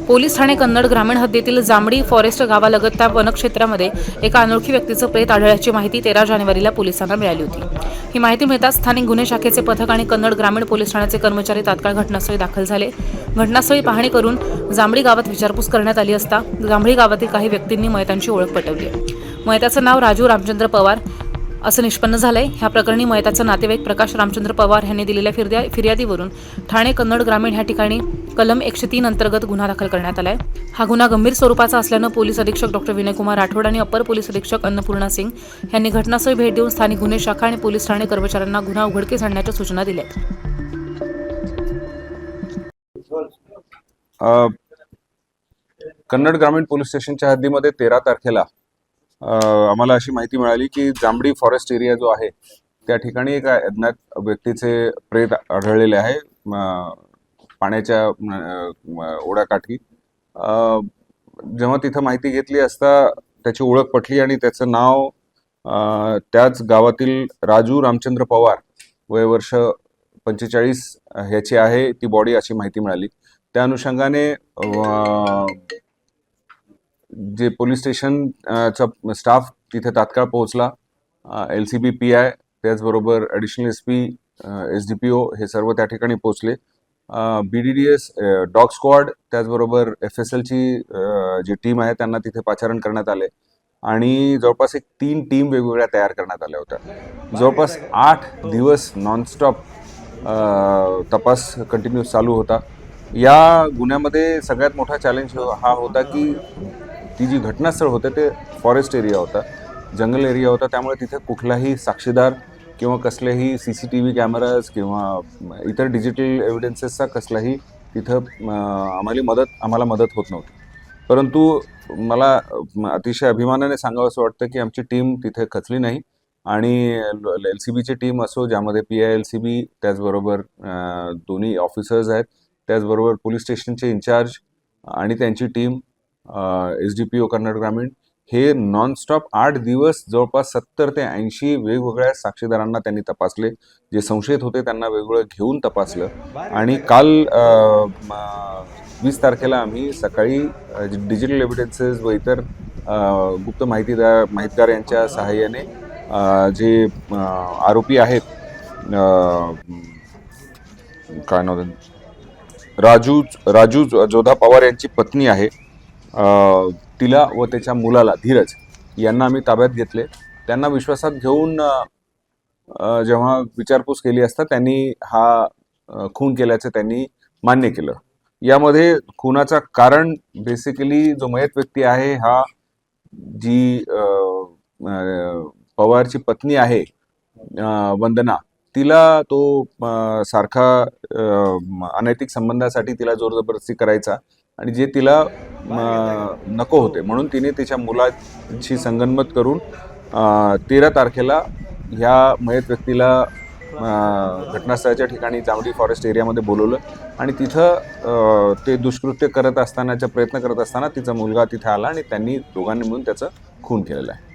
Police Thane Kannada ग्रामीण हद्दीतील जांभडी forest गावालगत त्या वनक्षेत्रामध्ये एका अनोळखी व्यक्तीचं प्रेत आढळल्याची माहिती 13 जानेवारीला पोलिसांना मिळाली होती। ही माहिती मिळताच स्थानिक गुन्हे शाखेचे पथक आणि कन्नड ग्रामीण पोलीस ठाण्याचे कर्मचारी तात्काळ घटनास्थळी दाखल झाले। घटनास्थळी पाहणी करून जांभडी गावात विचारपूस करण्यात आली असता जांभडी गावातील काही व्यक्तींनी मयतांची ओळख पटवली। मयताचं नाव राजू रामचंद्र पवार असं निष्पन्न झालंय। ह्या प्रकरणी मयताचा नातेवाईक प्रकाश रामचंद्र पवार यांनी दिलेल्या फिर्यादीवरून ठाणे कन्नड ग्रामीण ह्या ठिकाणी कलम 103 अंतर्गत गुन्हा दाखल करण्यात आलाय। हा गुन्हा गंभीर स्वरूपाचा असल्यानं पोलीस अधीक्षक डॉ. विनयकुमार राठोड आणि अपर पोलीस अधीक्षक अन्नपूर्णा सिंग यांनी घटनास्थळी भेट देऊन स्थानिक गुन्हे शाखा आणि पोलीस ठाणे कर्मचाऱ्यांना गुन्हा उघडकीस आणण्याच्या सूचना दिल्या। कन्नड ग्रामीण पोलीस स्टेशनच्या हद्दीमध्ये 13 तारखेला आम्हाला अशी माहिती मिळाली की जांभडी फॉरेस्ट एरिया जो आहे त्या ठिकाणी एका अज्ञात व्यक्तीचे प्रेत आढळलेले आहे पाण्याच्या ओढ्याकाठी। जेव्हा तिथं माहिती घेतली असता त्याची ओळख पटली आणि त्याचं नाव त्याच गावातील राजू रामचंद्र पवार वय वर्ष 45 ह्याची आहे ती बॉडी अशी माहिती मिळाली। त्या अनुषंगाने जे पोलीस स्टेशनचा स्टाफ तिथे तात्काळ पोहोचला। LCB PI त्याचबरोबर ॲडिशनल SP SDPO हे सर्व त्या ठिकाणी पोहोचले। BDDS डॉग स्क्वॉड त्याचबरोबर FSL ची जी टीम आहे त्यांना तिथे पाचारण करण्यात आले आणि जवळपास 3 टीम वेगवेगळ्या तयार करण्यात आल्या होत्या। जवळपास 8 दिवस नॉनस्टॉप तपास कंटिन्यूस चालू होता। या गुन्ह्यामध्ये सगळ्यात मोठा चॅलेंज हा होता की ती जी घटनास्थळ होते ते फॉरेस्ट एरिया होता, जंगल एरिया होता, त्यामुळे तिथे कुठलाही साक्षीदार किंवा कसलेही CCTV कॅमेराज किंवा इतर डिजिटल एव्हिडन्सेसचा कसलाही तिथं आम्हाला मदत होत नव्हती। परंतु मला अतिशय अभिमानाने सांगावंसं वाटतं की आमची टीम तिथे खचली नाही आणि LCBची टीम असो ज्यामध्ये PI LCB त्याचबरोबर दोन्ही ऑफिसर्स आहेत, त्याचबरोबर पोलीस स्टेशनचे इन्चार्ज आणि त्यांची टीम SDPO कन्नड ग्रामीण हे नॉनस्टॉप 8 दिवस जवळपास 70 ते 80 वेगवेगळ्या साक्षीदारांना त्यांनी तपासले। जे संशयित होते त्यांना वेगवेगळं घेऊन तपासलं आणि काल 20 तारखेला आम्ही सकाळी डिजिटल एव्हिडन्सेस व इतर गुप्त माहितगार यांच्या सहाय्याने जे आरोपी आहेत काय नाव राजू जोधा पवार यांची पत्नी आहे तिला व त्याच्या मुलाला धीरज यांना आम्ही ताब्यात घेतले। त्यांना विश्वासात घेऊन जेव्हा विचारपूस केली असता त्यांनी हा खून केल्याचं त्यांनी मान्य केलं। यामध्ये खुनाचा कारण बेसिकली जो मयत व्यक्ती आहे हा जी पवारची पत्नी आहे वंदना तिला तो सारखा अनैतिक संबंधासाठी तिला जोरजबरदस्ती करायचा आणि जे तिला नको होते म्हणून तिने तिच्या मुलाची संगनमत करून 13 तारखेला ह्या मयत व्यक्तीला घटनास्थळाच्या ठिकाणी जांभडी फॉरेस्ट एरियामध्ये बोलवलं आणि तिथं ते दुष्कृत्य करत असतानाचा प्रयत्न करत असताना तिचा मुलगा तिथे आला आणि त्यांनी दोघांनी मिळून त्याचा खून केलेला आहे।